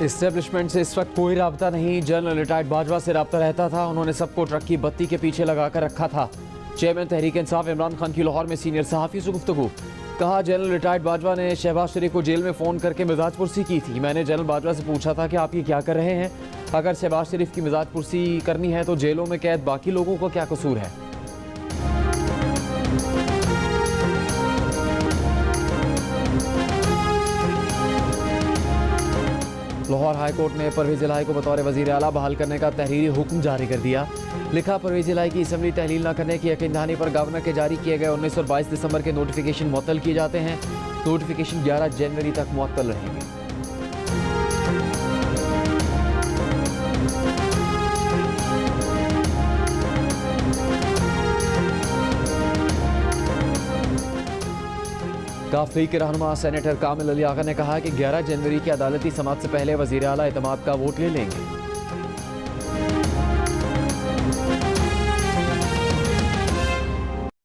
Establishment से इस वक्त कोई राब्ता नहीं। जनरल रिटायर्ड बाजवा से राब्ता रहता था। उन्होंने सबको ट्रक की बत्ती के पीछे लगाकर रखा था। चेयरमैन तहरीक इंसाफ इमरान खान की लाहौर में सीनियर सहाफ़ी से गुफ्तगू। कहा, जनरल रिटायर्ड बाजवा ने शहबाज शरीफ को जेल में फ़ोन करके मिजाज पुरसी की थी। मैंने जनरल बाजवा से पूछा था कि आप ये क्या कर रहे हैं। अगर शहबाज शरीफ की मिजाज पुरसी करनी है तो जेलों में कैद बाकी लोगों का क्या कसूर है। लाहौर हाई कोर्ट ने परवेज़ इलाही को बतौर वज़ीर आला बहाल करने का तहरीरी हुक्म जारी कर दिया। लिखा, परवेज़ इलाही की असम्बली तहलील न करने की यकीन दहानी पर गवर्नर के जारी किए गए 19 और 22 दिसंबर के नोटिफिकेशन मुअत्तल किए जाते हैं। नोटिफिकेशन 11 जनवरी तक मुअत्तल रहेंगे। काफ लीग के रहनुमा सेनेटर कामिल अली आगा ने कहा कि 11 जनवरी की अदालती समाअत से पहले वज़ीर आला एतमाद का वोट ले लेंगे।